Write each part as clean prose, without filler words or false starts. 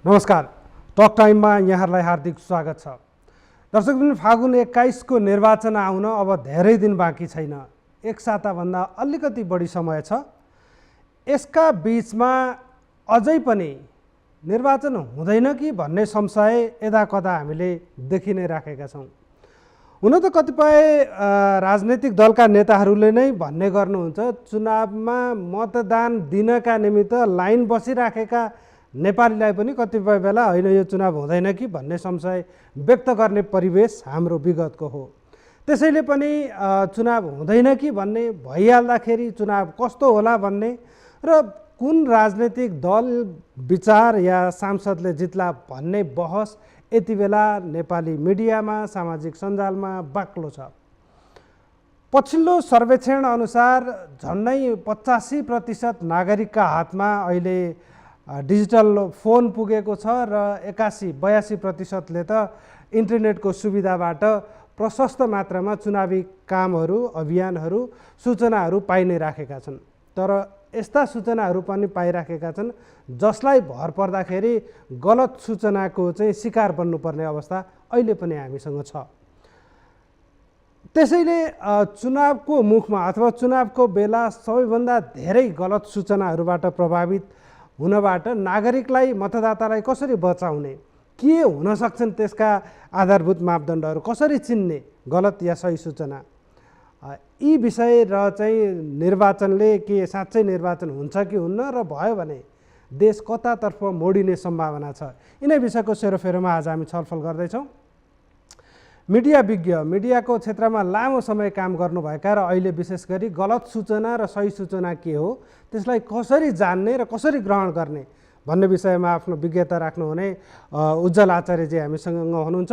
नमस्कार, टक टाइममा यहाँहरूलाई हार्दिक स्वागत छ। दर्शकवृन्द, फागुन 21 को निर्वाचन आउन अब धेरै दिन बाँकी छैन। एक साताभन्दा अलिकति बढी समय छ। यसका बीचमा अझै पनि निर्वाचन हुँदैन कि भन्ने संशय यदाकदा हामीले देखि नै राखेका छौँ। हुन त कतिपय राजनैतिक दलका नेताहरूले नै भन्ने गर्नुहुन्छ, चुनावमा मतदान दिनका निमित्त लाइन बसिराखेका नेपालीलाई पनि कतिपय बेला होइन यो चुनाव हुँदैन कि भन्ने संशय व्यक्त गर्ने परिवेश हाम्रो विगतको हो। त्यसैले पनि चुनाव हुँदैन कि भन्ने, भइहाल्दाखेरि चुनाव कस्तो होला भन्ने र कुन राजनैतिक दल विचार या सांसदले जित्ला भन्ने बहस यति बेला नेपाली मिडियामा, सामाजिक सञ्जालमा बाक्लो छ। पछिल्लो सर्वेक्षण अनुसार झन्डै 85% नागरिकका हातमा अहिले डिजिटल फोन पुगेको छ र 82% त इन्टरनेटको सुविधाबाट प्रशस्त मात्रामा चुनावी कामहरू, अभियानहरू, सूचनाहरू पाइ नै राखेका छन्। तर यस्ता सूचनाहरू पनि पाइराखेका छन् जसलाई भर पर्दाखेरि गलत सूचनाको चाहिँ शिकार बन्नुपर्ने अवस्था अहिले पनि हामीसँग छ। त्यसैले चुनावको मुखमा अथवा चुनावको बेला सबैभन्दा धेरै गलत सूचनाहरूबाट प्रभावित हुनबाट नागरिकलाई, मतदातालाई कसरी बचाउने, के हुन सक्छन् त्यसका आधारभूत मापदण्डहरू, कसरी चिन्ने गलत या सही सूचना, यी विषय र चाहिँ निर्वाचनले के साँच्चै निर्वाचन हुन्छ कि हुन्न र भयो भने देश कतातर्फ मोडिने सम्भावना छ, यिनै विषयको सेरोफेरोमा आज हामी छलफल गर्दैछौँ। मिडिया विज्ञ, मिडियाको क्षेत्रमा लामो समय काम गर्नुभएका र अहिले विशेष गरी गलत सूचना र सही सूचना के हो त्यसलाई कसरी जान्ने र कसरी ग्रहण गर्ने भन्ने विषयमा आफ्नो विज्ञता राख्नुहुने उज्जवल आचार्यजी हामीसँग हुनुहुन्छ।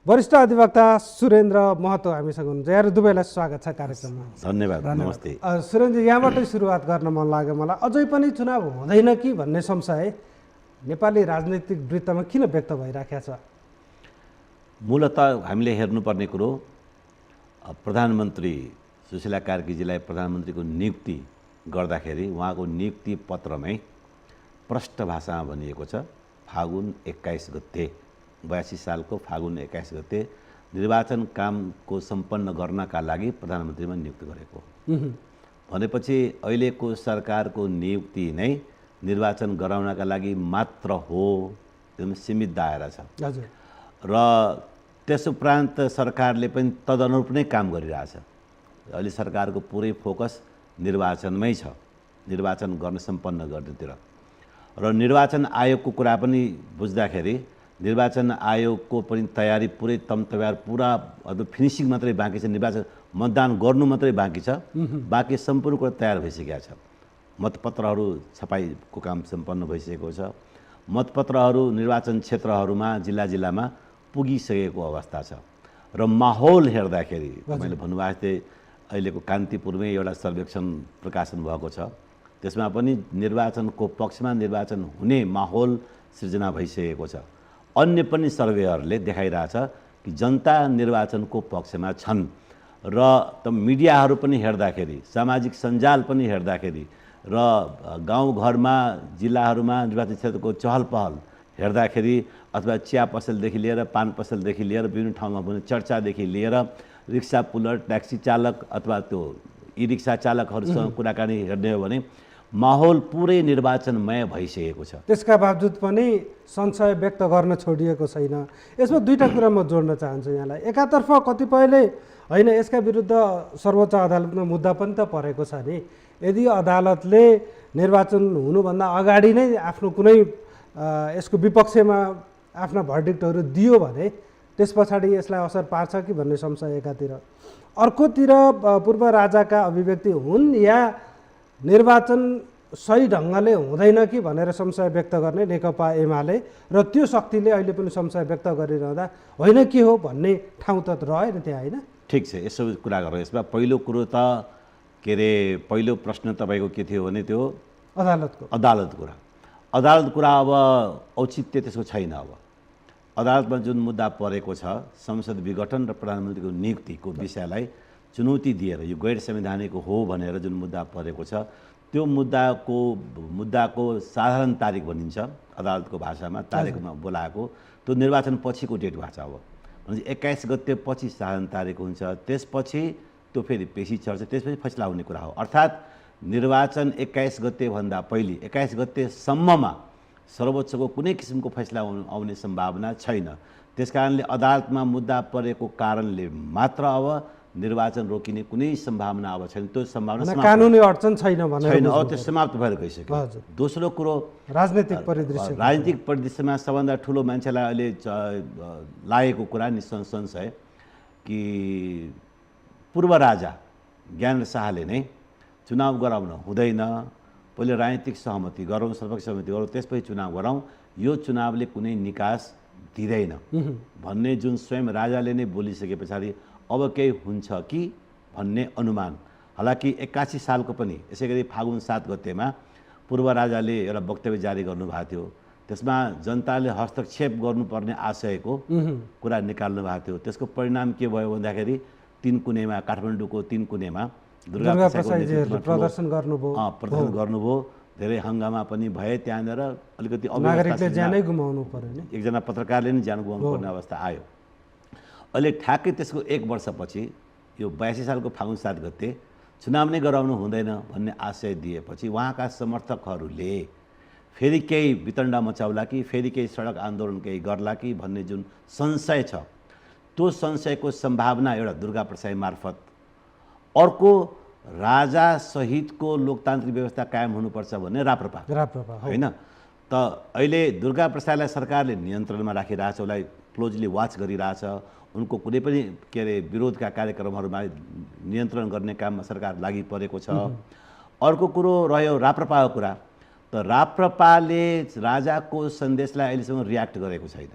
वरिष्ठ अधिवक्ता सुरेन्द्र महतो हामीसँग हुनुहुन्छ। यहाँ दुवैलाई स्वागत छ कार्यक्रममा। धन्यवाद। नमस्ते। सुरेन्द्रजी, यहाँबाटै सुरुवात गर्न मन लाग्यो मलाई। अझै पनि चुनाव हुँदैन कि भन्ने संशय नेपाली राजनीतिक वृत्तमा किन व्यक्त भइराखेको छ? मूलतः हामीले हेर्नुपर्ने कुरो, प्रधानमन्त्री सुशीला कार्कीजीलाई प्रधानमन्त्रीको नियुक्ति गर्दाखेरि उहाँको नियुक्ति पत्रमै प्रष्ट भाषामा भनिएको छ, फागुन 21 गते 82 सालको फागुन 21 गते निर्वाचन कामको सम्पन्न गर्नका लागि प्रधानमन्त्रीमा नियुक्ति गरेको। भनेपछि अहिलेको सरकारको नियुक्ति नै निर्वाचन गराउनका लागि मात्र हो, एकदम सीमित दायरा छ। र त्यसुपरान्त सरकारले पनि तदनुरूप नै काम गरिरहेछ। अहिले सरकारको पुरै फोकस निर्वाचनमै छ, निर्वाचन गर्न सम्पन्न गर्नेतिर। र निर्वाचन आयोगको कुरा पनि बुझ्दाखेरि निर्वाचन आयोगको पनि तयारी पुरै तयार, पुरा फिनिसिङ मात्रै बाँकी छ। निर्वाचन मतदान गर्नु मात्रै बाँकी छ, बाँकी सम्पूर्ण कुरा तयार भइसकेको छ। मतपत्रहरू छपाईको काम सम्पन्न भइसकेको छ। मतपत्रहरू निर्वाचन क्षेत्रहरूमा, जिल्ला जिल्लामा पुगिसकेको अवस्था छ। र माहौल हेर्दाखेरि मैले भन्नुभएको थिएँ, अहिलेको कान्तिपुरमै एउटा सर्वेक्षण प्रकाशन भएको छ, त्यसमा पनि निर्वाचनको पक्षमा निर्वाचन हुने माहौल सृजना भइसकेको छ। अन्य पनि सर्वेहरूले देखाइरहेछ कि जनता निर्वाचनको पक्षमा छन्। र मिडियाहरू पनि हेर्दाखेरि, सामाजिक सञ्जाल पनि हेर्दाखेरि र गाउँघरमा, जिल्लाहरूमा निर्वाचन क्षेत्रको चहल पहल हेर्दाखेरि, अथवा चिया पसलदेखि लिएर, पान पसलदेखि लिएर, विभिन्न ठाउँमा पनि चर्चादेखि लिएर रिक्सा पुलर, ट्याक्सी चालक अथवा त्यो ई रिक्सा चालकहरूसँग कुराकानी हेर्ने हो भने माहौल पुरै निर्वाचनमय भइसकेको छ। त्यसका बावजुद पनि संशय व्यक्त गर्न छोडिएको छैन। यसमा दुईवटा कुरा म जोड्न चाहन्छु यहाँलाई। एकातर्फ कतिपयले होइन यसका विरुद्ध सर्वोच्च अदालतमा मुद्दा पनि त परेको छ नि, यदि अदालतले निर्वाचन हुनुभन्दा अगाडि नै आफ्नो कुनै यसको विपक्षमा आफ्ना भर्डिक्टहरू दियो भने त्यस पछाडि यसलाई असर पार्छ कि भन्ने संशय एकातिर। अर्कोतिर पूर्व राजाका अभिव्यक्ति हुन् या निर्वाचन सही ढङ्गले हुँदैन कि भनेर संशय व्यक्त गर्ने नेकपा एमाले र त्यो शक्तिले अहिले पनि संशय व्यक्त गरिरहँदा होइन के हो भन्ने ठाउँ त रह्यो नि त्यहाँ, होइन? ठिक छ, यसो कुरा गरौँ। यसमा पहिलो कुरो त के अरे, पहिलो प्रश्न तपाईँको के थियो भने त्यो अदालत कुरा। अदालत कुरा अब औचित्य त्यसको छैन। अब अदालतमा जुन मुद्दा परेको छ, संसद विघटन र प्रधानमन्त्रीको नियुक्तिको विषयलाई चुनौती दिएर यो गैर संवैधानिक हो भनेर जुन मुद्दा परेको छ, त्यो मुद्दाको साधारण तारिक भनिन्छ अदालतको भाषामा, तारिकमा बोलाएको त्यो निर्वाचन पछिको डेट भएको छ। अब भनेपछि 21 गते पछि साधारण तारिक हुन्छ, त्यसपछि त्यो फेरि पेशी चल्छ, त्यसपछि फैसला हुने कुरा हो। अर्थात् निर्वाचन 21 गतेभन्दा पहिले 21 गतेसम्ममा सर्वोच्चको कुनै किसिमको फैसला आउने सम्भावना छैन। त्यसकारणले अदालतमा मुद्दा परेको कारणले मात्र अब निर्वाचन रोकिने कुनै सम्भावना अब छैन। त्यो सम्भावना कानुनी अडचन छैन छैन, अब त्यो समाप्त भएर गइसक्यो। दोस्रो कुरो राजनीतिक परिदृश्यमा सबभन्दा ठुलो मान्छेलाई अहिले लागेको कुरा निसंशय कि पूर्व राजा ज्ञानेन्द्र शाहले नै चुनाव गराउन हुँदैन, पहिले राजनीतिक सहमति गरौँ, सर्वपक्षीय सहमति गरौँ, त्यसपछि चुनाव गरौँ, यो चुनावले कुनै निकास दिँदैन भन्ने जुन स्वयं राजाले नै बोलिसके पछाडि अब केही हुन्छ कि भन्ने अनुमान। हालाकि 81 सालको पनि यसै गरी फागुन 7 गतेमा पूर्व राजाले एउटा वक्तव्य जारी गर्नुभएको थियो, त्यसमा जनताले हस्तक्षेप गर्नुपर्ने आशयको कुरा निकाल्नु भएको थियो। त्यसको परिणाम के भयो भन्दाखेरि 3 कुनेमा, काठमाडौँको 3 कुनेमा दुर्गा प्रदर्शन गर्नुभयो, धेरै हङ्गामा पनि भए, त्यहाँनिर अलिकति नागरिकले ज्यानै गुमाउनु पर्यो नि, एकजना पत्रकारले नै ज्यान गुमाउनु पर्ने अवस्था आयो। अहिले ठ्याक्कै त्यसको 1 वर्षपछि यो 82 सालको फागुन 7 गते चुनाव नै गराउनु हुँदैन भन्ने आशय दिएपछि उहाँका समर्थकहरूले फेरि केही वितण्डा मचाउला कि फेरि केही सडक आन्दोलन केही गर्ला कि भन्ने जुन संशय छ, त्यो संशयको सम्भावना एउटा दुर्गा प्रसाई मार्फत, अर्को राजा सहितको लोकतान्त्रिक व्यवस्था कायम हुनुपर्छ भन्ने राप्रपा होइन। त अहिले दुर्गा प्रसादलाई सरकारले नियन्त्रणमा राखिरहेछ, उसलाई क्लोजली वाच गरिरहेछ, उनको कुनै पनि विरोधका कार्यक्रमहरूमा नियन्त्रण गर्ने काममा सरकार लागि परेको छ। अर्को कुरो रह्यो राप्रपाको कुरा, त राप्रपाले राजाको सन्देशलाई अहिलेसम्म रियाक्ट गरेको छैन।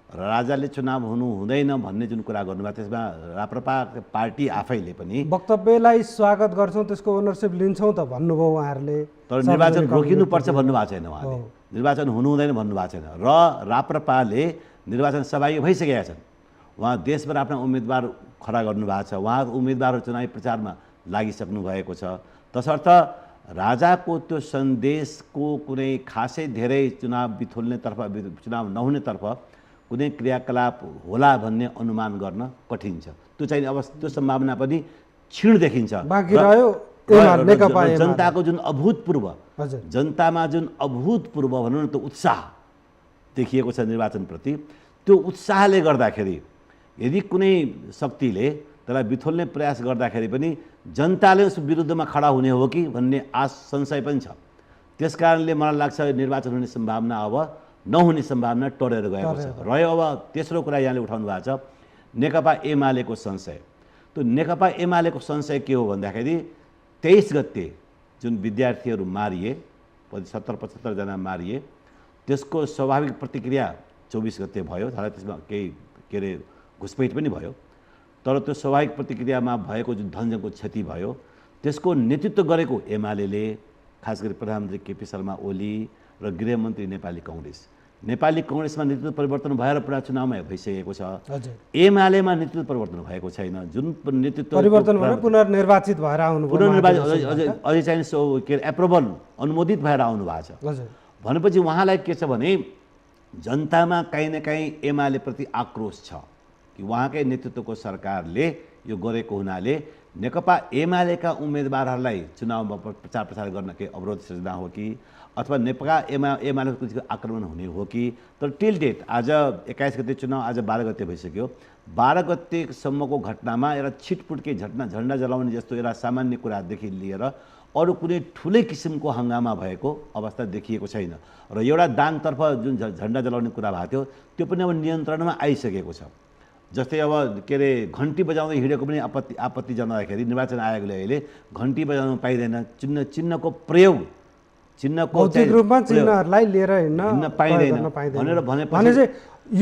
राजाले चुनाव हुनु हुँदैन भन्ने जुन कुरा गर्नुभयो त्यसमा राप्रपा पार्टी आफैले पनि वक्तव्यलाई स्वागत गर्छौँ, त्यसको ओनरसिप लिन्छौँ त भन्नुभयो उहाँहरूले, तर निर्वाचन रोकिनुपर्छ भन्नुभएको छैन उहाँले, निर्वाचन हुनु हुँदैन भन्नुभएको छैन। र राप्रपाले निर्वाचन सहभागी भइसकेका छन्, उहाँ देशभर आफ्ना उम्मेदवार खडा गर्नुभएको छ, उहाँको उम्मेदवारहरू चुनावी प्रचारमा लागिसक्नु भएको छ। तसर्थ राजाको त्यो सन्देशको कुनै खासै धेरै चुनाव बिथोल्नेतर्फ, चुनाव नहुनेतर्फ कुनै क्रियाकलाप होला भन्ने अनुमान गर्न कठिन छ। त्यो चाहिँ अब त्यो सम्भावना पनि क्षीण देखिन्छ। जनताको जुन अभूतपूर्व, जनतामा जुन अभूतपूर्व भनौँ न त्यो उत्साह देखिएको छ निर्वाचनप्रति, त्यो उत्साहले गर्दाखेरि यदि कुनै शक्तिले त्यसलाई बिथोल्ने प्रयास गर्दाखेरि पनि जनताले उस विरुद्धमा खडा हुने हो कि भन्ने संशय पनि छ। त्यसकारणले मलाई लाग्छ निर्वाचन हुने सम्भावना अब नहुने सम्भावना टरेर गएको छ। रह्यो अब तेस्रो कुरा यहाँले उठाउनु भएको छ नेकपा एमालेको संशय। त्यो नेकपा एमालेको संशय के हो भन्दाखेरि 23 गते जुन विद्यार्थीहरू मारिए, 70-75 जना मारिए, त्यसको स्वाभाविक प्रतिक्रिया 24 गते भयो। तर त्यसमा केही घुसपैठ पनि भयो, तर त्यो स्वाभाविक प्रतिक्रियामा भएको जुन धनजनको क्षति भयो त्यसको नेतृत्व गरेको एमाले, खास गरी प्रधानमन्त्री केपी शर्मा ओली र गृहमन्त्री नेपाली कङ्ग्रेसमा नेतृत्व परिवर्तन भएर पुरा चुनावमा भइसकेको छ। एमालेमा नेतृत्व परिवर्तन भएको छैन। जुन नेतृत्व परिवर्तन भने पुनर्निर्वाचित भएर अझै चाहिँ एप्रुभल अनुमोदित भएर आउनु भएको छ भनेपछि उहाँलाई के छ भने जनतामा कहीँ न कहीँ एमाले प्रति आक्रोश छ कि उहाँकै नेतृत्वको सरकारले यो गरेको हुनाले नेकपा एमालेका उम्मेदवारहरूलाई चुनावमा प्रचार प्रसार गर्न केही अवरोध सृजना हो कि अथवा नेकपा एमालेको आक्रमण हुने हो कि। तर टिल डेट आज 21 गते चुनाव, आज 12 गते भइसक्यो। 12 गतेसम्मको घटनामा एउटा छिटपुटकै झन्डा जलाउने जस्तो एउटा सामान्य कुरादेखि लिएर अरू कुनै ठुलै किसिमको हङ्गामा भएको अवस्था देखिएको छैन। र एउटा दाङतर्फ जुन झन्डा जलाउने कुरा भएको थियो त्यो पनि अब नियन्त्रणमा आइसकेको छ। जस्तै अब घन्टी बजाउँदै हिँडेको पनि आपत्ति जनाउँदाखेरि निर्वाचन आयोगले अहिले घन्टी बजाउन पाइँदैन, चिन्हको प्रयोग, चिन्हको भौतिक रूपमा चिन्हहरूलाई लिएर हिँड्न पाइँदैन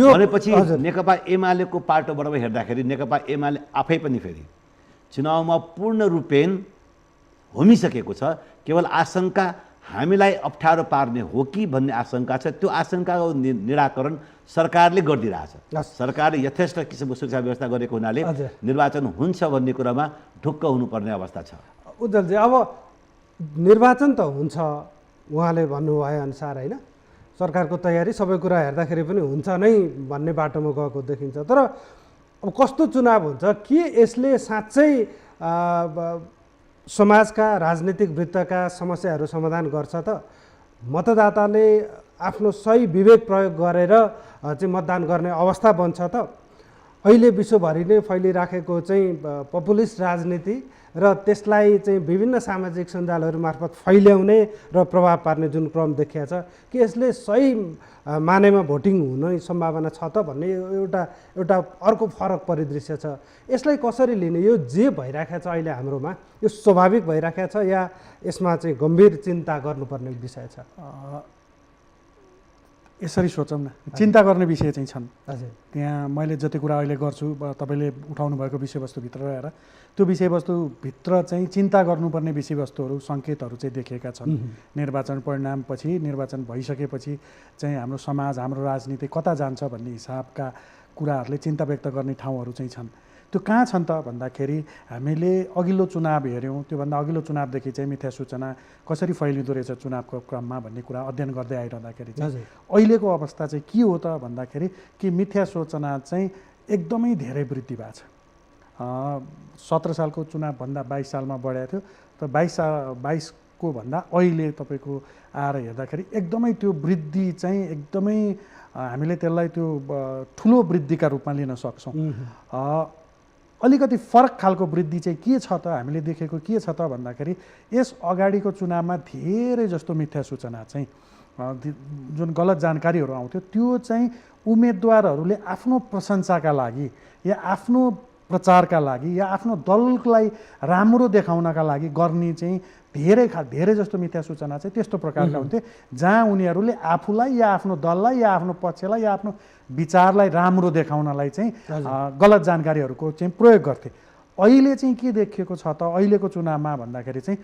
भनेपछि नेकपा एमालेको पाटोबाट हेर्दाखेरि नेकपा एमाले आफै पनि फेरि चुनावमा पूर्ण रूपेण होमिसकेको छ। केवल आशंका हामीलाई अप्ठ्यारो पार्ने हो कि भन्ने आशंका छ। त्यो आशंकाको निराकरण सरकारले गरिदिरहेछ। सरकारले यथेष्ट किसिमको सुरक्षा व्यवस्था गरेको हुनाले निर्वाचन हुन्छ भन्ने कुरामा ढुक्क हुनुपर्ने अवस्था छ। उज्जवलजी, अब निर्वाचन त हुन्छ उहाँले भन्नुभए अनुसार होइन, सरकारको तयारी सबै कुरा हेर्दाखेरि पनि हुन्छ नै भन्ने बाटोमा गएको देखिन्छ। तर अब कस्तो चुनाव हुन्छ, के यसले साँच्चै समाजका राजनीतिक वृत्तका समस्याहरू समाधान गर्छ त? मतदाताले आफ्नो सही विवेक प्रयोग गरेर चाहिँ मतदान गर्ने अवस्था बन्छ त? अहिले विश्वभरि नै फैलिराखेको चाहिँ पपुलिस्ट राजनीति र त्यसलाई चाहिँ विभिन्न सामाजिक सञ्जालहरू मार्फत फैल्याउने र प्रभाव पार्ने जुन क्रम देखिएको छ, के यसले सही मानेमा भोटिङ हुने सम्भावना छ त भन्ने एउटा अर्को फरक परिदृश्य छ। यसलाई कसरी लिने? यो जे भइराखेको छ अहिले हाम्रोमा, यो स्वाभाविक भइराखेको छ या यसमा चाहिँ गम्भीर चिन्ता गर्नुपर्ने विषय छ? यसरी सोचौँ न, चिन्ता गर्ने विषय चाहिँ छन्। हजुर, त्यहाँ मैले जति कुरा अहिले गर्छु तपाईँले उठाउनु भएको विषयवस्तुभित्र रहेर त्यो विषयवस्तुभित्र चाहिँ चिन्ता गर्नुपर्ने विषयवस्तुहरू सङ्केतहरू चाहिँ देखिएका छन्। निर्वाचन परिणामपछि, निर्वाचन भइसकेपछि चाहिँ हाम्रो समाज, हाम्रो राजनीति कता जान्छ भन्ने हिसाबका कुराहरूले चिन्ता व्यक्त गर्ने ठाउँहरू चाहिँ छन्। त्यो कहाँ छन् त भन्दाखेरि हामीले अघिल्लो चुनाव हेऱ्यौँ, त्योभन्दा अघिल्लो चुनावदेखि चाहिँ मिथ्या सूचना कसरी फैलिँदो रहेछ चुनावको क्रममा भन्ने कुरा अध्ययन गर्दै आइरहँदाखेरि चाहिँ अहिलेको अवस्था चाहिँ के हो त भन्दाखेरि कि मिथ्या सूचना चाहिँ एकदमै धेरै वृद्धि भएको छ। 17 सालको चुनावभन्दा 22 सालमा बढाएको थियो, त 22को भन्दा अहिले तपाईँको आएर हेर्दाखेरि एकदमै त्यो वृद्धि चाहिँ एकदमै हामीले त्यसलाई त्यो ठुलो वृद्धिका रूपमा लिन सक्छौँ। अलिकति फरक खालको वृद्धि चाहिँ के छ त हामीले देखेको के छ त भन्दाखेरि यस अगाडिको चुनावमा धेरै जस्तो मिथ्या सूचना चाहिँ जुन गलत जानकारीहरू आउँथ्यो त्यो चाहिँ उम्मेदवारहरूले आफ्नो प्रशंसाका लागि या आफ्नो प्रचारका लागि या आफ्नो दललाई राम्रो देखाउनका लागि गर्ने चाहिँ धेरै जस्तो मिथ्या सूचना चाहिँ त्यस्तो प्रकारका हुन्थे जहाँ उनीहरूले आफूलाई या आफ्नो दललाई या आफ्नो पक्षलाई या आफ्नो विचारलाई राम्रो देखाउनलाई चाहिँ गलत जानकारीहरूको चाहिँ प्रयोग गर्थे। अहिले चाहिँ के देखिएको छ त अहिलेको चुनावमा भन्दाखेरि चाहिँ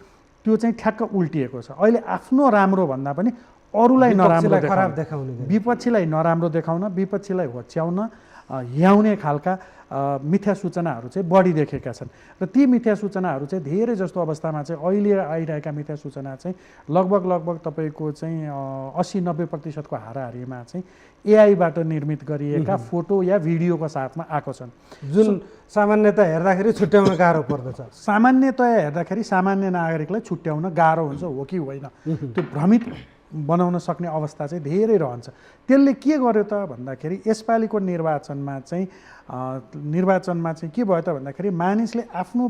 त्यो चाहिँ ठ्याक्क उल्टिएको छ। अहिले आफ्नो राम्रो भन्दा पनि अरूलाई नराम्रो देखाउन, विपक्षीलाई नराम्रो देखाउन, विपक्षीलाई होच्याउन ह्याउने खालका मिथ्या सूचनाहरू चाहिँ बढी देखेका छन्। र ती मिथ्या सूचनाहरू चाहिँ धेरै जस्तो अवस्थामा चाहिँ अहिले आइरहेका मिथ्या सूचना चाहिँ लगभग तपाईँको चाहिँ 80-90% हाराहारीमा चाहिँ एआईबाट निर्मित गरिएका फोटो या भिडियोको साथमा आएको छन्, जुन सामान्यतया हेर्दाखेरि छुट्याउन गाह्रो पर्दछ। सामान्यतया हेर्दाखेरि सामान्य नागरिकलाई छुट्याउन गाह्रो हुन्छ हो कि होइन, त्यो भ्रमित बनाउन सक्ने अवस्था चाहिँ धेरै रहन्छ। त्यसले के गर्यो त भन्दाखेरि यसपालिको निर्वाचनमा चाहिँ के भयो त भन्दाखेरि मानिसले आफ्नो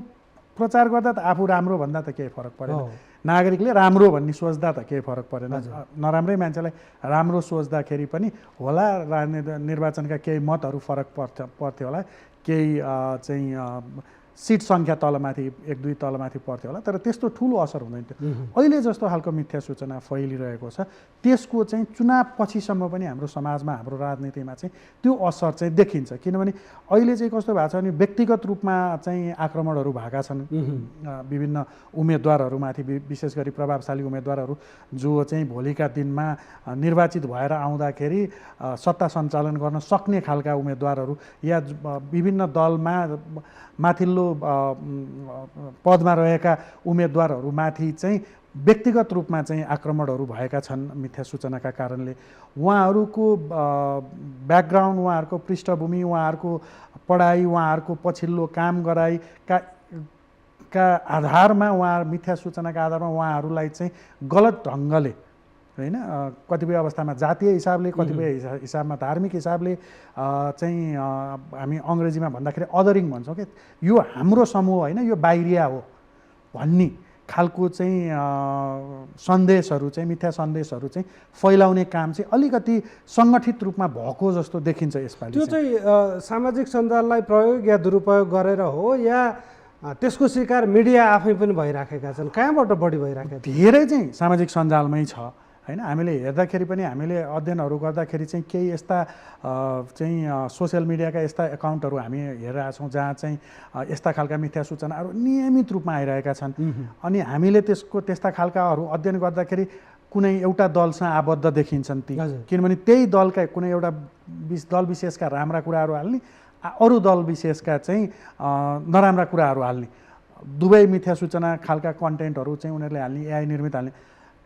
प्रचार गर्दा त आफू राम्रो भन्दा त केही फरक परेन, नागरिकले राम्रो भन्ने सोच्दा त केही फरक परेन। नराम्रै मान्छेलाई राम्रो सोच्दाखेरि पनि होला निर्वाचनका केही मतहरू फरक पर्थ्यो होला, केही चाहिँ सिट सङ्ख्या तलमाथि 1-2 तलमाथि पर्थ्यो होला, तर त्यस्तो ठुलो असर हुँदैन थियो। अहिले जस्तो खालको मिथ्या सूचना फैलिरहेको छ त्यसको चाहिँ चुनाव पछिसम्म पनि हाम्रो समाजमा, हाम्रो राजनीतिमा चाहिँ त्यो असर चाहिँ देखिन्छ। किनभने अहिले चाहिँ कस्तो भएको छ भने व्यक्तिगत रूपमा चाहिँ आक्रमणहरू भएका छन् विभिन्न उम्मेदवारहरूमाथि, विशेष गरी प्रभावशाली उम्मेदवारहरू जो चाहिँ भोलिका दिनमा निर्वाचित भएर आउँदाखेरि सत्ता सञ्चालन गर्न सक्ने खालका उम्मेदवारहरू या विभिन्न दलमा माथिल्लो पदमा रहेका उम्मेदवारहरूमाथि चाहिँ व्यक्तिगत रूपमा चाहिँ आक्रमणहरू भएका छन् मिथ्या सूचनाका कारणले। उहाँहरूको ब्याकग्राउन्ड, उहाँहरूको पृष्ठभूमि, उहाँहरूको पढाइ, उहाँहरूको पछिल्लो काम गराइका आधारमा, मिथ्या सूचनाका आधारमा उहाँहरूलाई चाहिँ गलत ढङ्गले होइन, कतिपय अवस्थामा जातीय हिसाबले, कतिपय हिसाबमा धार्मिक हिसाबले चाहिँ हामी अङ्ग्रेजीमा भन्दाखेरि अदरिङ भन्छौँ कि यो हाम्रो समूह होइन, यो बाहिरिया हो भन्ने खालको चाहिँ सन्देशहरू चाहिँ, मिथ्या सन्देशहरू चाहिँ फैलाउने काम चाहिँ अलिकति सङ्गठित रूपमा भएको जस्तो देखिन्छ यसपालि। त्यो चाहिँ सामाजिक सञ्जाललाई प्रयोग या दुरुपयोग गरेर हो या त्यसको शिकार मिडिया आफै पनि भइराखेका छन्? कहाँबाट बढी भइराखेका? धेरै चाहिँ सामाजिक सञ्जालमै छ होइन। हामीले हेर्दाखेरि पनि, हामीले अध्ययनहरू गर्दाखेरि चाहिँ केही यस्ता चाहिँ सोसियल मिडियाका यस्ता एकाउन्टहरू हामी हेरिरहेका छौँ जहाँ चाहिँ यस्ता खालका मिथ्या सूचनाहरू नियमित रूपमा आइरहेका छन्। अनि हामीले त्यस्ता खालकाहरू अध्ययन गर्दाखेरि कुनै एउटा दलसँग आबद्ध देखिन्छन् ती, किनभने त्यही दलका कुनै एउटा दल विशेषका राम्रा कुराहरू हाल्ने, अरू दल विशेषका चाहिँ नराम्रा कुराहरू हाल्ने। दुवै मिथ्या सूचना खालका कन्टेन्टहरू चाहिँ उनीहरूले हाल्ने एआई निर्मित हाल्ने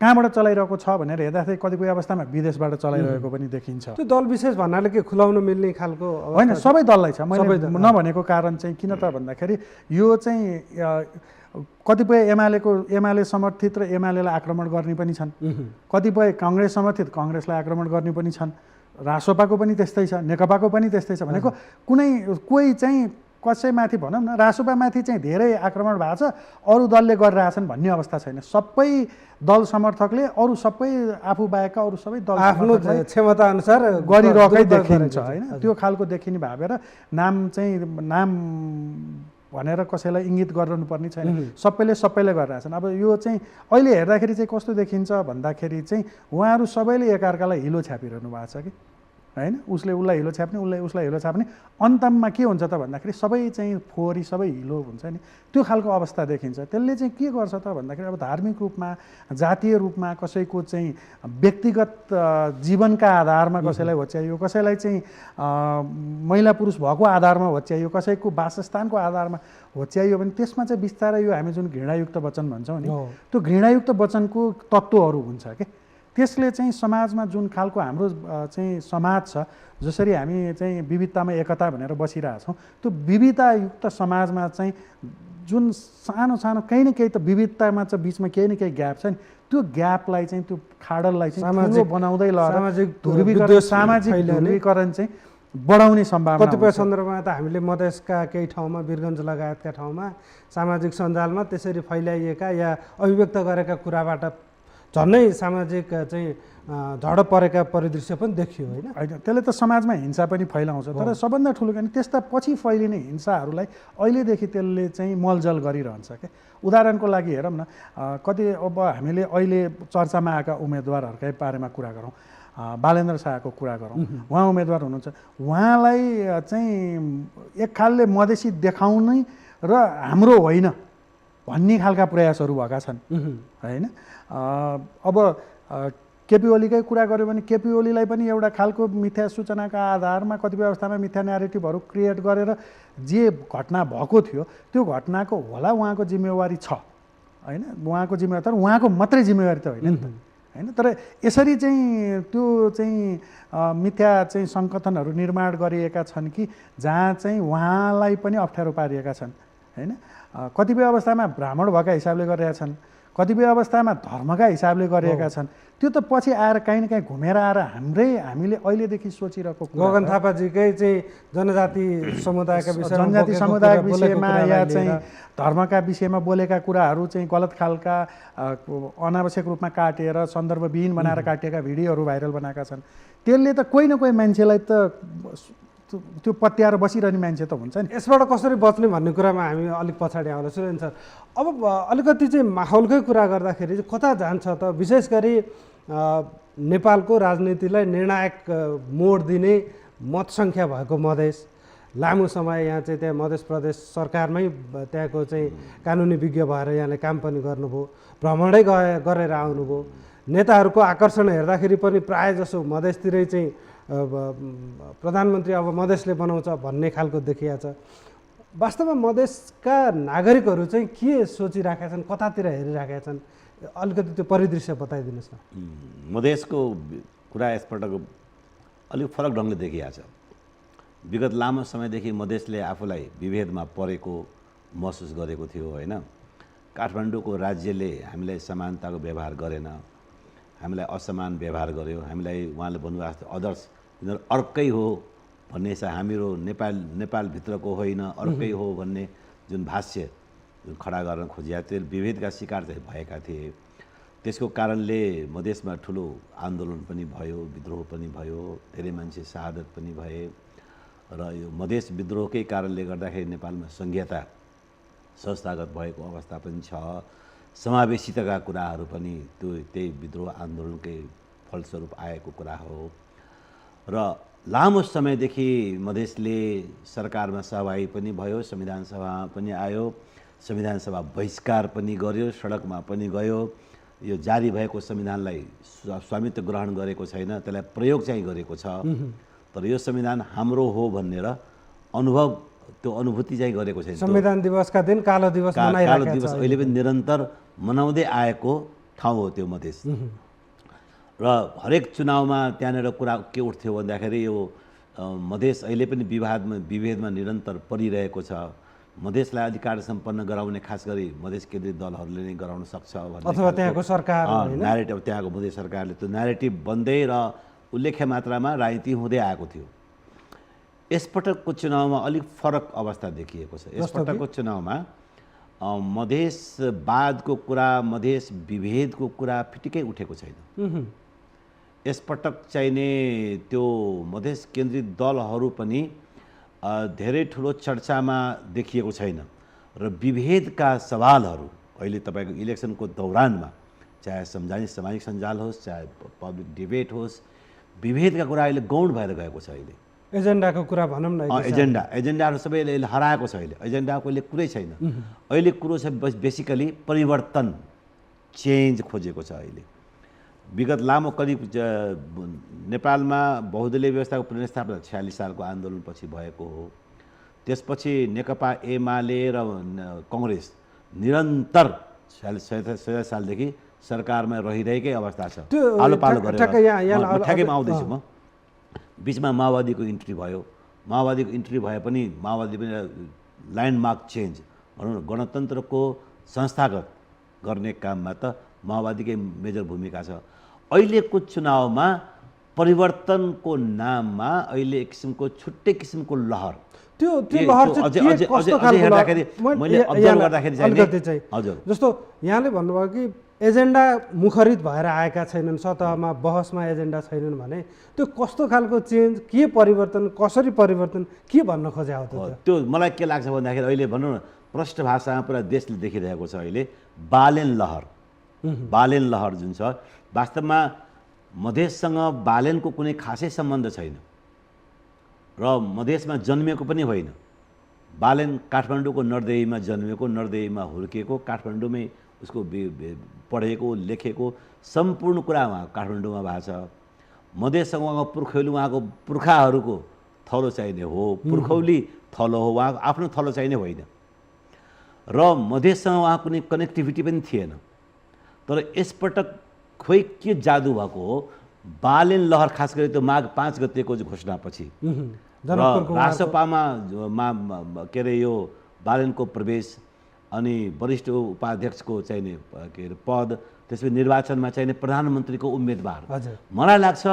कहाँबाट चलाइरहेको छ भनेर हेर्दाखेरि कतिपय अवस्थामा विदेशबाट चलाइरहेको पनि देखिन्छ। त्यो दल विशेष भन्नाले के खुलाउन मिल्ने खालको होइन, सबै दललाई छ। मैले नभनेको कारण चाहिँ किन त भन्दाखेरि यो चाहिँ कतिपय एमाले समर्थित र एमालेलाई आक्रमण गर्ने पनि छन्, कतिपय काङ्ग्रेस समर्थित काङ्ग्रेसलाई आक्रमण गर्ने पनि छन्, रासोपाको पनि त्यस्तै छ, नेकपाको पनि त्यस्तै छ। भनेको कोही चाहिँ कसैमाथि भनौँ न रासोपामाथि चाहिँ धेरै आक्रमण भएको छ, अरू दलले गरिरहेछन् भन्ने अवस्था छैन। सबै दल समर्थकले अरू सबै आफू बाहेकका अरू सबै दल आफ्नो क्षमता अनुसार गरिरहेकै देखिन्छ होइन। त्यो खालको देखिने भएर नाम भनेर कसैलाई इङ्गित गर्नुपर्ने छैन, सबैले गरिरहेछन्। अब यो चाहिँ अहिले हेर्दाखेरि चाहिँ कस्तो देखिन्छ भन्दाखेरि चाहिँ उहाँहरू सबैले एकअर्कालाई हिलो छापिरहनु भएको छ कि होइन। उसले उसलाई हिलो छाप्ने, उसले उसलाई हिलो छाप्ने, अन्तमा के हुन्छ त भन्दाखेरि सबै चाहिँ फोहोरी सबै हिलो हुन्छ नि, त्यो खालको अवस्था देखिन्छ। त्यसले चाहिँ के गर्छ त भन्दाखेरि अब धार्मिक रूपमा जातीय रूपमा कसैको चाहिँ व्यक्तिगत जीवनका आधारमा कसैलाई होच्याइयो, कसैलाई चाहिँ महिला पुरुष भएको आधारमा होच्याइयो, कसैको वासस्थानको आधारमा होच्याइयो भने त्यसमा चाहिँ बिस्तारै यो हामी जुन घृणायुक्त वचन भन्छौँ नि, त्यो घृणायुक्त वचनको तत्त्वहरू हुन्छ के। त्यसले चाहिँ समाजमा जुन खालको हाम्रो चाहिँ समाज छ, जसरी हामी चाहिँ विविधतामा एकता भनेर बसिरहेछौँ, त्यो विविधतायुक्त समाजमा चाहिँ जुन सानो सानो केही न केही त विविधतामा चाहिँ बिचमा केही न केही ग्याप छ नि, त्यो ग्यापलाई चाहिँ त्यो खाडललाई चाहिँ ठुलो बनाउँदै लगेर सामाजिक ध्रुवीकरण चाहिँ बढाउने सम्भावना। कतिपय सन्दर्भमा त हामीले मधेसका केही ठाउँमा वीरगञ्ज लगायतका ठाउँमा सामाजिक सञ्जालमा त्यसरी फैलाइएका या अभिव्यक्त गरेका कुराबाट झन्नै सामाजिक चाहिँ झडप परेका परिदृश्य पनि देखियो होइन। त्यसले त समाजमा हिंसा पनि फैलाउँछ, तर सबभन्दा ठुलो के त्यस्ता पछि फैलिने हिंसाहरूलाई अहिलेदेखि त्यसले चाहिँ मलजल गरिरहन्छ क्या। उदाहरणको लागि हेरौँ न, कति अब हामीले अहिले चर्चामा आएका उम्मेदवारहरूकै बारेमा कुरा गरौँ, बालेन्द्र शाहको कुरा गरौँ। उहाँ उम्मेदवार हुनुहुन्छ, उहाँलाई चाहिँ एक खालले मधेसी देखाउने र हाम्रो होइन भन्ने खालका प्रयासहरू भएका छन् होइन। अब केपी ओलीकै कुरा गऱ्यो भने केपी ओलीलाई पनि एउटा खालको मिथ्या सूचनाका आधारमा कतिपय अवस्थामा मिथ्या न्यारेटिभहरू क्रिएट गरेर जे घटना भएको थियो त्यो घटनाको होला उहाँको जिम्मेवारी छ होइन, उहाँको जिम्मेवारी, तर उहाँको मात्रै जिम्मेवारी त होइन नि त होइन। तर यसरी चाहिँ त्यो चाहिँ मिथ्या चाहिँ सङ्कथनहरू निर्माण गरिएका छन् कि जहाँ चाहिँ उहाँलाई पनि अप्ठ्यारो पारिएका छन् होइन। कतिपय अवस्थामा ब्राह्मण भएका हिसाबले गरिरहेका छन्, कतिपय अवस्थामा धर्मका हिसाबले गरिएका छन्। त्यो त पछि आएर काहीँ न काहीँ घुमेर आएर हामीले अहिलेदेखि सोचिरहेको गगन थापाजीकै चाहिँ जनजाति समुदायका विषयमा या चाहिँ धर्मका विषयमा बोलेका कुराहरू चाहिँ गलत खालका अनावश्यक रूपमा काटेर सन्दर्भविहीन बनाएर काटिएका भिडियोहरू भाइरल बनाएका छन्। त्यसले त कोही न कोही मान्छेलाई त त्यो पत्याएर बसिरहने मान्छे त हुन्छ नि। यसबाट कसरी बच्ने भन्ने कुरामा हामी अलिक पछाडि आउँला सुरेन सर। अब अलिकति चाहिँ माहौलकै कुरा गर्दाखेरि चाहिँ कता जान्छ त, विशेष गरी नेपालको राजनीतिलाई निर्णायक मोड दिने मत सङ्ख्या भएको मधेस, लामो समय यहाँ चाहिँ त्यहाँ मधेस प्रदेश सरकारमै त्यहाँको चाहिँ कानुनी विज्ञ भएर यहाँले काम पनि गर्नुभयो, भ्रमणै गरेर आउनुभयो, नेताहरूको आकर्षण हेर्दाखेरि पनि प्रायः जसो मधेसतिरै चाहिँ प्रधानमन्त्री अब मधेसले बनाउँछ भन्ने खालको देखिया छ। वास्तवमा मधेसका नागरिकहरू चाहिँ के सोचिराखेका छन्, कतातिर हेरिराखेका छन्, अलिकति त्यो परिदृश्य बताइदिनुहोस् न। मधेसको कुरा यसपटक अलिक फरक ढङ्गले देखिया छ। विगत लामो समयदेखि मधेसले आफूलाई विभेदमा परेको महसुस गरेको थियो होइन। काठमाडौँको राज्यले हामीलाई समानताको व्यवहार गरेन, हामीलाई असमान व्यवहार गर्यो, हामीलाई उहाँले भन्नुभएको थियो अदर्स यिनीहरू अर्कै हो भन्ने छ, हामीहरू नेपालभित्रको होइन अर्कै हो भन्ने जुन भाष्य जुन खडा गर्न खोजिया त्यो विभेदका शिकार चाहिँ भएका थिए। त्यसको कारणले मधेसमा ठुलो आन्दोलन पनि भयो, विद्रोह पनि भयो, धेरै मान्छे शहादत पनि भए र यो मधेस विद्रोहकै कारणले गर्दाखेरि नेपालमा संघीयता संस्थागत भएको अवस्था पनि छ। समावेशिताका कुराहरू पनि त्यही विद्रोह आन्दोलनकै फलस्वरूप आएको कुरा हो र लामो समयदेखि मधेसले सरकारमा सहभागी पनि भयो, संविधान सभामा पनि आयो, संविधान सभा बहिष्कार पनि गर्यो, सडकमा पनि गयो। यो जारी भएको संविधानलाई स्वामित्व ग्रहण गरेको छैन, त्यसलाई प्रयोग चाहिँ गरेको छ। तर यो संविधान हाम्रो हो भनेर अनुभव त्यो अनुभूति चाहिँ गरेको छैन। संविधान दिवसका दिन कालो दिवस कालो मनाइरहेका दिवस छ। अहिले पनि निरन्तर मनाउँदै आएको ठाउँ हो त्यो मधेस। र हरेक चुनावमा त्यहाँनिर कुरा के उठ्थ्यो भन्दाखेरि यो मधेस अहिले पनि विभेदमा निरन्तर परिरहेको छ। मधेसलाई अधिकार सम्पन्न गराउने खास गरी मधेस केन्द्रित दलहरूले नै गराउन सक्छ भन्ने अथवा त्यहाँको सरकार न्यारेटिभ, त्यहाँको मधेस सरकारले त्यो न्यारेटिभ बन्दै र उल्लेख्य मात्रामा राजनीति हुँदै आएको थियो। यसपटकको चुनावमा अलिक फरक अवस्था देखिएको छ। यसपटकको चुनावमा मधेसवादको कुरा, मधेस विभेदको कुरा फिटिकै उठेको छैन। यसपटक चाहिने त्यो मधेस केन्द्रित दलहरू पनि धेरै ठुलो चर्चामा देखिएको छैन र विभेदका सवालहरू अहिले तपाईँको इलेक्सनको दौरानमा चाहे सामाजिक सञ्जाल होस्, चाहे पब्लिक डिबेट होस्, विभेदका कुरा अहिले गौण भएर गएको छ। अहिले एजेन्डाको कुरा भनौँ न, एजेन्डाहरू सबैले अहिले हराएको छ। एजेन्डाको अहिले कुरै छैन। अहिले कुरो छ बेसिकली परिवर्तन, चेन्ज खोजेको छ। अहिले विगत लामो करिब नेपालमा बहुदलीय व्यवस्थाको पुनर्स्थापना 46 सालको आन्दोलनपछि भएको हो। त्यसपछि नेकपा एमाले र कङ्ग्रेस निरन्तर 47 सालदेखि सरकारमा रहिरहेकै अवस्था छ। आलो पालो गरेर ठ्याकैमा आउँदैछु म। बिचमा माओवादीको इन्ट्री भयो। माओवादीको इन्ट्री भए पनि माओवादी पनि ल्यान्डमार्क चेन्ज भनौँ न, गणतन्त्रको संस्थागत गर्ने काममा त माओवादीकै मेजर भूमिका छ। अहिलेको चुनावमा परिवर्तनको नाममा अहिले एक किसिमको छुट्टै किसिमको लहर, त्यो लहर चाहिँ कस्तो खालको मैले अब्जर्भ गर्दाखेरि चाहिँ हजुर जस्तो यहाँले भन्नुभयो कि एजेन्डा मुखरित भएर आएका छैनन्, सतहमा बहसमा एजेन्डा छैनन् भने त्यो कस्तो खालको चेन्ज, के परिवर्तन, कसरी परिवर्तन, के भन्न खोज्या हो त? त्यो मलाई के लाग्छ भन्दाखेरि अहिले भनौँ न प्रष्ट भाषामा पुरा देशले देखिरहेको छ अहिले बालेन लहर। बालेन लहर जुन छ वास्तवमा मधेससँग बालेनको कुनै खासै सम्बन्ध छैन र मधेसमा जन्मिएको पनि होइन। बालेन काठमाडौँको नर्देहीमा जन्मेको, नर्देहीमा हुर्किएको, काठमाडौँमै उसको पढेको लेखेको सम्पूर्ण कुरा उहाँ काठमाडौँमा भएको छ। मधेससँग उहाँको पुर्खौली, उहाँको पुर्खाहरूको थलो चाहिने हो, पुर्खौली थलो हो, उहाँको आफ्नो थलो चाहिने होइन र मधेससँग उहाँ कुनै कनेक्टिभिटी पनि थिएन। तर यसपटक खोइ के जादु भएको हो, बालेन लहर खास गरी त्यो माघ 5 गतेको घोषणापछि र रासपामा के अरे यो बालेनको प्रवेश अनि वरिष्ठ उपाध्यक्षको चाहिने के अरे पद, त्यसपछि निर्वाचनमा चाहिने प्रधानमन्त्रीको उम्मेदवार, मलाई लाग्छ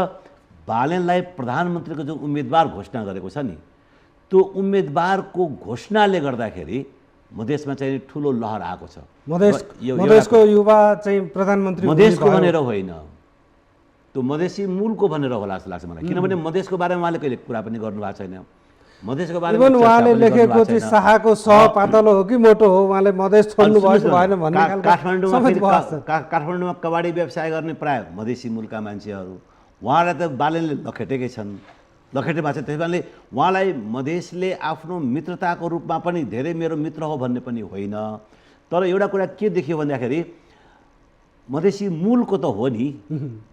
बालेनलाई प्रधानमन्त्रीको जुन उम्मेदवार घोषणा गरेको छ नि, त्यो उम्मेदवारको घोषणाले गर्दाखेरि मधेसमा चाहिँ ठुलो लहर आएको छ। मधेसको युवा चाहिँ प्रधानमन्त्री मधेसको भनेर होइन, त्यो मधेसी मूलको भनेर होला जस्तो लाग्छ मलाई। किनभने मधेसको बारेमा उहाँले कहिले कुरा पनि गर्नुभएको छैन। मधेसको बारेमा उहाँले लेखेको चाहिँ शाहको सह पातलो हो कि मोटो हो, उहाँले मधेस छोड्नु भएको भएन भन्ने काठमाडौँमा कबाडी व्यवसाय गर्ने प्राय मधेसी मूलका मान्छेहरू, उहाँलाई त बालेनले लखेटेकै छन्, लखेटे भएको छ। त्यस कारणले उहाँलाई मधेसले आफ्नो मित्रताको रूपमा पनि धेरै मेरो मित्र हो भन्ने पनि होइन। तर एउटा कुरा के देखियो भन्दाखेरि मधेसी मूलको त हो नि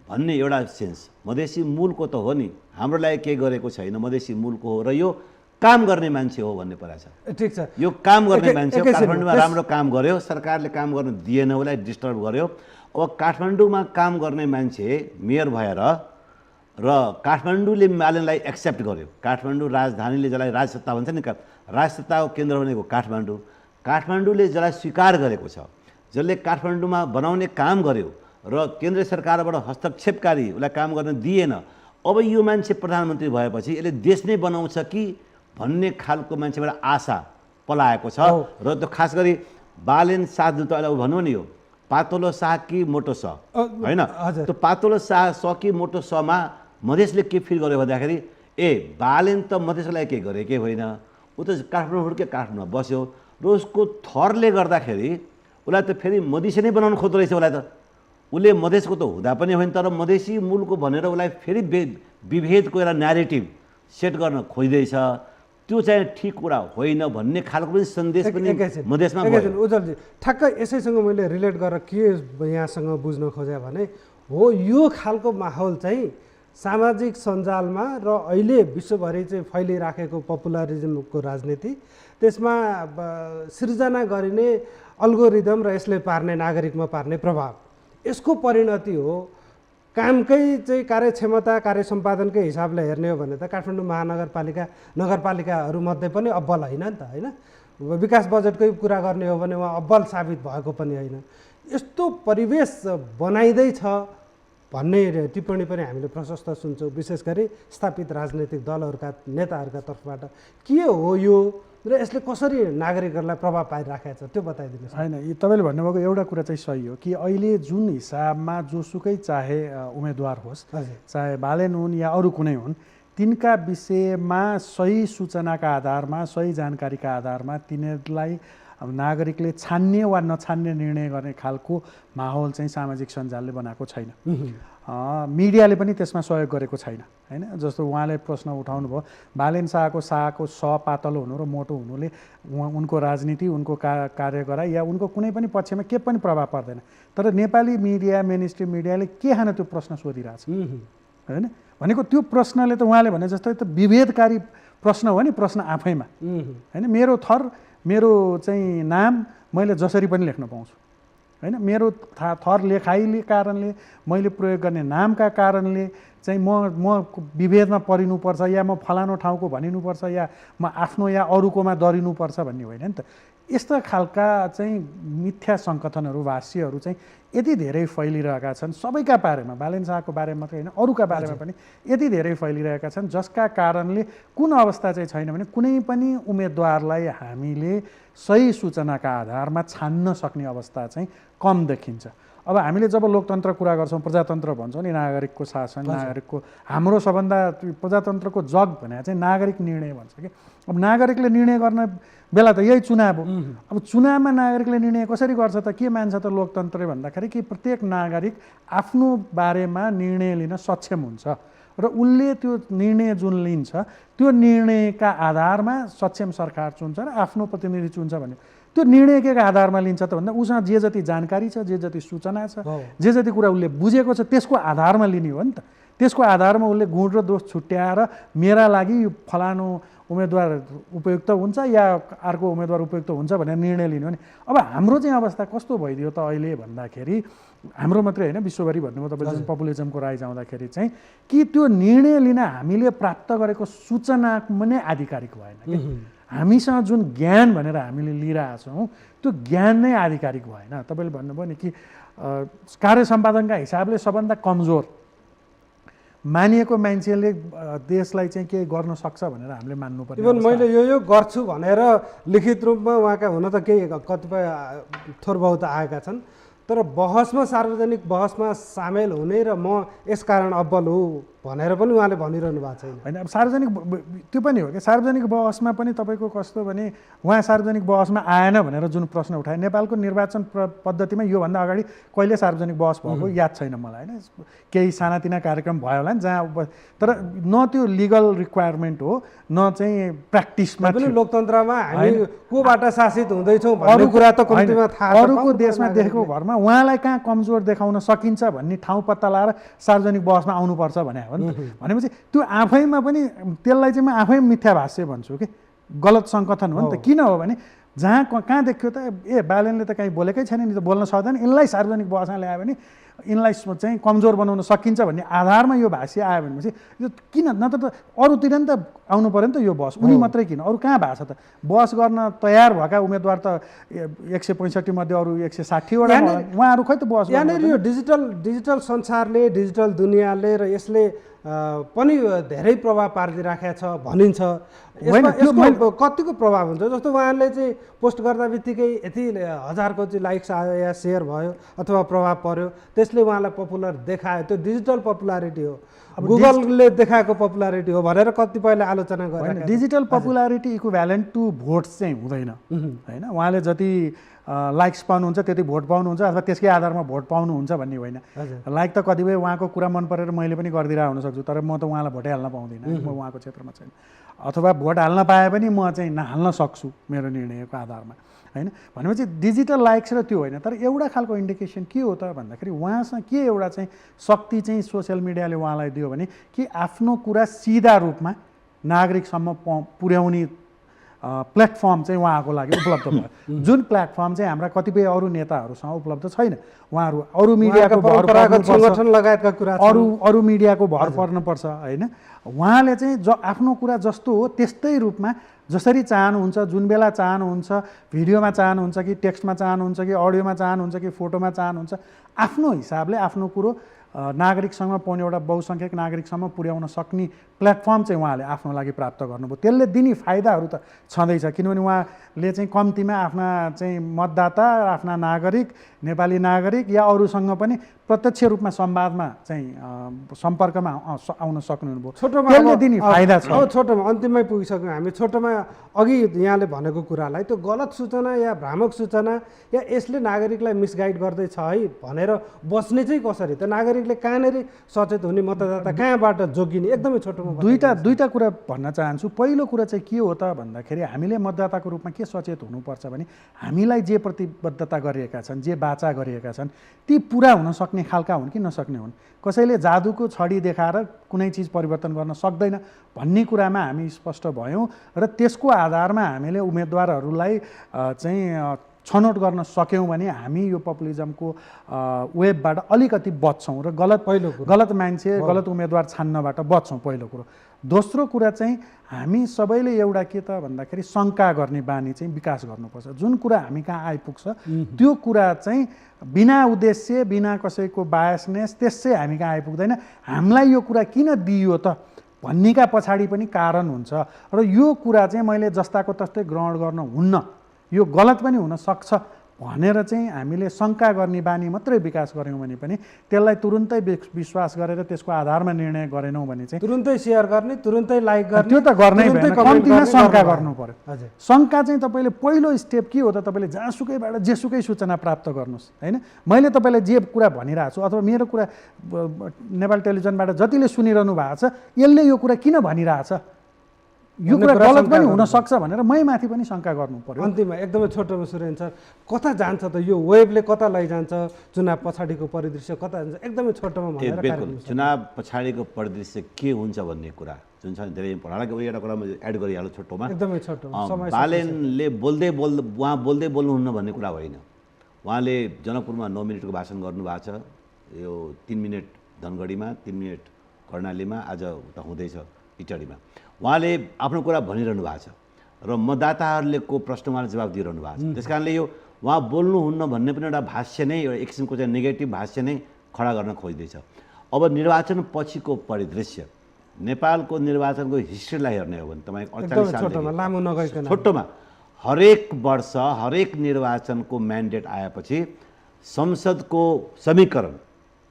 भन्ने एउटा सेन्स, मधेसी मूलको त हो नि, हाम्रो लागि केही गरेको छैन, मधेसी मूलको हो र यो काम गर्ने मान्छे हो भन्ने कुरा छ। ठिक छ, यो काम गर्ने मान्छे हो, काठमाडौँमा राम्रो काम गर्यो, सरकारले काम गर्न दिएन, उसलाई डिस्टर्ब गर्यो। अब काठमाडौँमा काम गर्ने मान्छे मेयर भएर र काठमाडौँले बालेनलाई एक्सेप्ट गर्यो। काठमाडौँ राजधानीले जसलाई राजसत्ता भन्छ नि, राजसत्ताको केन्द्र भनेको काठमाडौँ, काठमाडौँले जसलाई स्वीकार गरेको छ, जसले काठमाडौँमा बनाउने काम गर्यो र केन्द्र सरकारबाट हस्तक्षेपकारी उसलाई काम गर्न दिएन। अब यो मान्छे प्रधानमन्त्री भएपछि यसले देश नै बनाउँछ कि भन्ने खालको मान्छेबाट आशा पलाएको छ र त्यो खास गरी बालेन शाह जुन त अहिले भनौँ नि, यो पातलो शाह कि मोटो स होइन, त्यो पातलो शाह स कि मोटो समा मधेसले के फिल गर्यो भन्दाखेरि बालेन त मधेसको लागि केही गरेकै होइन, ऊ त काठमाडौँ हुर्क्यो, काठमाडौँमा बस्यो र उसको थरले गर्दाखेरि उसलाई त फेरि मधेसी नै बनाउनु खोज्दो रहेछ। उसलाई त उसले मधेसको त हुँदा पनि होइन, तर मधेसी मूलको भनेर उसलाई फेरि विभेदको एउटा न्यारेटिभ सेट गर्न खोज्दैछ। त्यो चाहिँ ठिक कुरा होइन भन्ने खालको पनि सन्देश पनि मधेसमा भयो। उज्जवलजी, ठ्याक्कै यसैसँग मैले रिलेट गरेर के यहाँसँग बुझ्न खोजेँ भने हो, यो खालको माहौल चाहिँ सामाजिक सञ्जालमा र अहिले विश्वभरि चाहिँ फैलिराखेको पपुलरिजमको राजनीति, त्यसमा सिर्जना गरिने अल्गोरिदम र यसले पार्ने नागरिकमा पार्ने प्रभाव, यसको परिणति हो। कामकै चाहिँ कार्यक्षमता कार्य सम्पादनकै हिसाबले हेर्ने हो भने त काठमाडौँ महानगरपालिका नगरपालिकाहरूमध्ये पनि अब्बल होइन नि त, होइन? विकास बजेटकै कुरा गर्ने हो भने उहाँ अब्बल साबित भएको पनि होइन। यस्तो परिवेश बनाइँदैछ भन्ने टिप्पणी पनि हामीले प्रशस्त सुन्छौँ, विशेष गरी स्थापित राजनैतिक दलहरूका नेताहरूका तर्फबाट। के हो यो र यसले कसरी नागरिकहरूलाई प्रभाव पारिराखेको छ त्यो बताइदिनुहोस्। होइन, तपाईँले भन्नुभएको एउटा कुरा चाहिँ सही हो कि अहिले जुन हिसाबमा जोसुकै चाहे उम्मेदवार होस्, चाहे बालेन हुन् या अरू कुनै हुन्, तिनका विषयमा सही सूचनाका आधारमा, सही जानकारीका आधारमा तिनीहरूलाई नागरिकले छान्ने वा नछान्ने निर्णय गर्ने खालको माहौल चाहिँ सामाजिक सञ्जालले बनाएको छैन। मिडियाले पनि त्यसमा सहयोग गरेको छैन, होइन? जस्तो उहाँले प्रश्न उठाउनु भयो, बालेन शाहको स पातलो हुनु र मोटो हुनुले उनको राजनीति, उनको कार्य गराइ या उनको कुनै पनि पक्षमा के पनि प्रभाव पर्दैन। तर नेपाली मिडिया, मेनस्ट्रिम मिडियाले के हान त्यो प्रश्न सोधिरहेछ, होइन? भनेको त्यो प्रश्नले त उहाँले भने जस्तै त विभेदकारी प्रश्न हो नि, प्रश्न आफैमा, होइन? मेरो थर, मेरो चाहिँ नाम मैले जसरी पनि लेख्न पाउँछु, होइन? मेरो थर लेखाइले कारणले, मैले प्रयोग गर्ने नामका कारणले चाहिँ म विभेदमा परिनुपर्छ या म फलानो ठाउँको भनिनुपर्छ या म आफ्नो या अरूकोमा दरिनुपर्छ भन्ने होइन नि त। यस्ता खालका चाहिँ मिथ्या सङ्कथनहरू, भाष्यहरू चाहिँ यति धेरै फैलिरहेका छन्, सबैका बारेमा, बालेन शाहको बारेमा मात्रै होइन, अरूका बारेमा पनि यति धेरै फैलिरहेका छन्, जसका कारणले कुन अवस्था चाहिँ छैन भने कुनै पनि उम्मेदवारलाई हामीले सही सूचनाका आधारमा छान्न सक्ने अवस्था चाहिँ कम देखिन्छ। अब हामीले जब लोकतन्त्र कुरा गर्छौँ, प्रजातन्त्र भन्छौँ नि, नागरिकको शासन, नागरिकको, हाम्रो सबभन्दा प्रजातन्त्रको जग भने चाहिँ नागरिक निर्णय भन्छ कि। अब नागरिकले निर्णय गर्ने बेला त यही चुनाव हो। अब चुनावमा नागरिकले निर्णय कसरी गर्छ त, के मान्छ त लोकतन्त्रले भन्दाखेरि कि प्रत्येक नागरिक आफ्नो बारेमा निर्णय लिन सक्षम हुन्छ र उसले त्यो निर्णय जुन लिन्छ त्यो निर्णयका आधारमा सक्षम सरकार चुन्छ र आफ्नो प्रतिनिधि चुन्छ भन्ने। त्यो निर्णय के आधारमा लिन्छ त भन्दा उसँग जे जति जानकारी छ, जे जति सूचना छ, जे जति कुरा उसले बुझेको छ त्यसको आधारमा लिने हो नि त। त्यसको आधारमा उसले गुण र दोष छुट्याएर मेरा लागि फलानु उम्मेदवार उपयुक्त हुन्छ या अर्को उम्मेदवार उपयुक्त हुन्छ भनेर निर्णय लिने हो नि। अब हाम्रो चाहिँ अवस्था कस्तो भइदियो त अहिले भन्दाखेरि, हाम्रो मात्रै होइन विश्वभरि भन्नुभयो तपाईँले जुन पपुलिजमको राइज आउँदाखेरि चाहिँ कि त्यो निर्णय लिन हामीले प्राप्त गरेको सूचना पनि आधिकारिक भएन कि। हामीसँग जुन ज्ञान भनेर हामीले लिइरहेछौँ त्यो ज्ञान नै आधिकारिक भएन। तपाईँले भन्नुभयो नि कि कार्य सम्पादनका हिसाबले सबभन्दा कमजोर मानिएको मान्छेले देशलाई चाहिँ के गर्न सक्छ भनेर हामीले मान्नुपर्ने। इभन मैले यो गर्छु भनेर लिखित रूपमा उहाँका हुन त केही कतिपय थोर बहुत आएका छन्, तर बहसमा, सार्वजनिक बहसमा सामेल हुने र म यसकारण अब्बल हो भनेर पनि उहाँले भनिरहनु भएको छैन, होइन? अब सार्वजनिक त्यो पनि हो कि सार्वजनिक बहसमा पनि तपाईँको कस्तो भने उहाँ सार्वजनिक बहसमा आएन भनेर जुन प्रश्न उठाए, नेपालको निर्वाचन पद्धतिमा योभन्दा अगाडि कहिले सार्वजनिक बहस भएको याद छैन मलाई, होइन? केही सानातिना कार्यक्रम भयो होला नि जहाँ, तर न त्यो लिगल रिक्वायरमेन्ट हो न चाहिँ प्र्याक्टिसमा पनि। लोकतन्त्रमा हामी कोबाट शासित हुँदैछौँ भन्ने कुरा त कम्तीमा थाहा, अरूको देशमा देखेको भरमा उहाँलाई कहाँ कमजोर देखाउन सकिन्छ भन्ने ठाउँ पत्ता लगाएर सार्वजनिक बहसमा आउनुपर्छ भने हो नि त। भनेपछि त्यो आफैमा पनि त्यसलाई चाहिँ म आफै मिथ्या भाष्य भन्छु कि गलत सङ्कथन हो नि त। किन हो भने जहाँ कहाँ देखियो त बालेनले त कहीँ बोलेकै छैन नि, त बोल्न सक्दैन, यिनलाई सार्वजनिक बहसमा ल्यायो भने यिनलाई चाहिँ कमजोर बनाउन सकिन्छ भन्ने आधारमा यो भाष्य आयो भनेपछि यो किन, न त अरूतिर नि त आउनु पऱ्यो नि त यो बहस, उनी मात्रै किन, अरू कहाँ भएको छ त? बहस गर्न तयार भएका उम्मेदवार त 165 मध्ये अरू 160वटा, उहाँहरू खै त बहस। यहाँनिर यो डिजिटल संसारले, डिजिटल दुनियाँले र यसले पनि धेरै प्रभाव पारिदिइराखेको छ भनिन्छ। यसको कतिको प्रभाव हुन्छ? जस्तो उहाँले चाहिँ पोस्ट गर्दा बित्तिकै यति हजारको चाहिँ लाइक्स आयो या सेयर भयो अथवा प्रभाव पर्यो, त्यसले उहाँलाई पपुलर देखायो, त्यो डिजिटल पपुलारिटी हो, गुगलले देखाएको पपुलारिटी हो भनेर कतिपयले आलोचना गरे। Digital popularity equivalent to votes चाहिँ हुँदैन, होइन? उहाँले जति लाइक्स पाउनुहुन्छ त्यति भोट पाउनुहुन्छ अथवा त्यसकै आधारमा भोट पाउनुहुन्छ भन्ने होइन। लाइक त कतिपय उहाँको कुरा मन परेर मैले पनि गरिदिरहेको हुनसक्छु, तर म त उहाँलाई भोटै हाल्न पाउँदिनँ, म उहाँको क्षेत्रमा छैन। अथवा भोट हाल्न पाए पनि म चाहिँ नहाल्न सक्छु मेरो निर्णयको आधारमा, होइन। भनेपछि डिजिटल लाइक्स र त्यो होइन, तर एउटा खालको इन्डिकेसन के हो त भन्दाखेरि उहाँसँग के एउटा चाहिँ शक्ति चाहिँ सोसियल मिडियाले उहाँलाई दियो भने कि आफ्नो कुरा सिधा रूपमा नागरिकसम्म पुर्याउने प्लेटफर्म चाहिँ उहाँको लागि उपलब्ध भयो, जुन प्लेटफर्म चाहिँ हाम्रा कतिपय अरू नेताहरूसँग उपलब्ध छैन। उहाँहरू अरू मिडियाको भर संगठन लगायतका कुरा अरू मिडियाको भर पर्नुपर्छ, होइन। उहाँले चाहिँ आफ्नो कुरा जस्तो हो त्यस्तै रूपमा जसरी चाहनुहुन्छ, जुन बेला चाहनुहुन्छ, भिडियोमा चाहनुहुन्छ कि टेक्स्टमा चाहनुहुन्छ कि अडियोमा चाहनुहुन्छ कि फोटोमा चाहनुहुन्छ, आफ्नो हिसाबले आफ्नो कुरो नागरिकसँग पाउने एउटा बहुसङ्ख्यक नागरिकसम्म पुर्याउन सक्ने प्लेटफर्म चाहिँ उहाँले आफ्नो लागि प्राप्त गर्नुभयो। त्यसले दिने फाइदाहरू त छँदैछ, किनभने उहाँले चाहिँ कम्तीमा आफ्ना चाहिँ मतदाता, आफ्ना नागरिक, नेपाली नागरिक या अरूसँग पनि प्रत्यक्ष रूपमा संवादमा चाहिँ सम्पर्कमा आउन सक्नुहुन्थ्यो। त्यसले दिने फाइदा छ। अब छोटोमा अन्तिममै पुगिसक्यौँ हामी। छोटोमा अघि यहाँले भनेको कुरालाई त्यो गलत सूचना या भ्रामक सूचना या यसले नागरिकलाई मिसगाइड गर्दैछ है भनेर बस्ने चाहिँ कसरी, त नागरिकले कहाँनिर सचेत हुने, मतदाता कहाँबाट जोगिने, एकदमै छोटोमा दुईटा कुरा भन्न चाहन्छु। पहिलो कुरा चाहिँ के हो त भन्दाखेरि हामीले मतदाताको रूपमा के सचेत हुनुपर्छ भने हामीलाई जे प्रतिबद्धता गरिएका छन्, जे बाचा गरिएका छन्, ती पुरा हुन सक्ने खालका हुन् कि नसक्ने हुन्। कसैले जादुको छडी देखाएर कुनै चिज परिवर्तन गर्न सक्दैन भन्ने कुरामा हामी स्पष्ट भयौँ र त्यसको आधारमा हामीले उम्मेदवारहरूलाई चाहिँ छनौट गर्न सक्यौँ भने हामी यो पपुलिजमको वेबबाट अलिकति बच्छौँ र गलत मान्छे, गलत उम्मेदवार छान्नबाट बच्छौँ, पहिलो कुरो। दोस्रो कुरा चाहिँ हामी सबैले एउटा के त भन्दाखेरि शङ्का गर्ने बानी चाहिँ विकास गर्नुपर्छ। जुन कुरा हामी कहाँ आइपुग्छ त्यो कुरा चाहिँ बिना उद्देश्य, बिना कसैको बायसनेस त्यसै हामी कहाँ आइपुग्दैन। हामीलाई यो कुरा किन दिइयो त भन्नेका पछाडि पनि कारण हुन्छ र यो कुरा चाहिँ मैले जस्ताको तस्तै ग्रहण गर्न हुन्न, यो गलत पनि हुनसक्छ भनेर चाहिँ हामीले शङ्का गर्ने बानी मात्रै विकास गऱ्यौँ भने पनि त्यसलाई तुरुन्तै विश्वास गरेर त्यसको आधारमा निर्णय गरेनौँ भने चाहिँ तुरुन्तै सेयर गर्ने, तुरुन्तै लाइक गर्ने, त्यो त गर्नै भएन। कम्तीमा शङ्का गर्नु पर्यो। शङ्का चाहिँ तपाईँले पहिलो स्टेप के हो त, तपाईँले जहाँसुकैबाट जेसुकै सूचना प्राप्त गर्नुहोस्, होइन। मैले तपाईँलाई जे कुरा भनिरहेको छु अथवा मेरो कुरा नेपाल टेलिभिजनबाट जतिले सुनिरहनु भएको छ यसले यो कुरा किन भनिरहेछ, यो कुरा गलत पनि हुनसक्छ भनेर मै माथि पनि शङ्का गर्नु पर्यो। अन्तिममा एकदमै छोटोमा सुरेन सर, कता जान्छ त यो वेबले, कता लैजान्छ, चुनाव पछाडिको परिदृश्य कता जान्छ, एकदमै छोटोमा भनेर। बिल्कुल चुनाव पछाडिको परिदृश्य के हुन्छ भन्ने कुरा जुन छ धेरै हालाकि एउटा कुरा म एड गरिहाल्छु छोटोमा, एकदमै छोटो। बालेनले उहाँ बोल्दै बोल्नुहुन्न भन्ने कुरा होइन। उहाँले जनकपुरमा 9 मिनटको भाषण गर्नुभएको छ, यो 3 मिनट धनगढीमा, 3 मिनट कर्णालीमा, आज उता हुँदैछ इटडीमा। उहाँले आफ्नो कुरा भनिरहनु भएको छ र मतदाताहरूले को प्रश्न उहाँले जवाब दिइरहनु भएको छ। त्यस कारणले यो उहाँ बोल्नुहुन्न भन्ने पनि एउटा भाष्य नै, एउटा एक किसिमको चाहिँ नेगेटिभ भाष्य नै खडा गर्न खोज्दैछ। अब निर्वाचन पछिको परिदृश्य, नेपालको निर्वाचनको हिस्ट्रीलाई हेर्ने हो भने तपाईँको 48 साल छोटोमा हरेक वर्ष हरेक निर्वाचनको म्यान्डेट आएपछि संसदको समीकरण,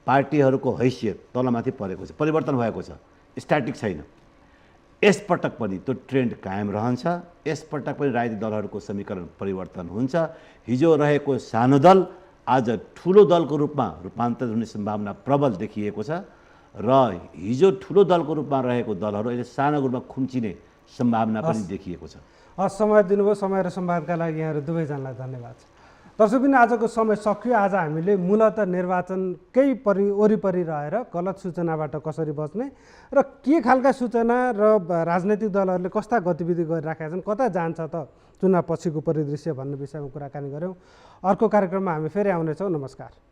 पार्टीहरूको हैसियत तलमाथि परेको छ, परिवर्तन भएको छ, स्ट्याटिक छैन। यसपटक पनि त्यो ट्रेन्ड कायम रहन्छ। यसपटक पनि राजनीतिक दलहरूको समीकरण परिवर्तन हुन्छ। हिजो रहेको सानो दल आज ठुलो दलको रूपमा रूपान्तरित हुने सम्भावना प्रबल देखिएको छ र हिजो ठुलो दलको रूपमा रहेको दलहरू अहिले सानो रूपमा खुम्चिने सम्भावना पनि देखिएको छ। समय दिनुभयो, समय र संवादका लागि यहाँहरू दुवैजनालाई धन्यवाद छ। दर्शकबिन आजको समय सकियो। आज हामीले मूलतः निर्वाचनकै वरिपरि रहेर गलत सूचनाबाट कसरी बच्ने र के खालका सूचना र राजनैतिक दलहरूले कस्ता गतिविधि गरिराखेका छन्, कता जान्छ त चुनाव पछिको परिदृश्य भन्ने विषयमा कुराकानी गऱ्यौँ। अर्को कार्यक्रममा हामी फेरि आउनेछौँ। नमस्कार।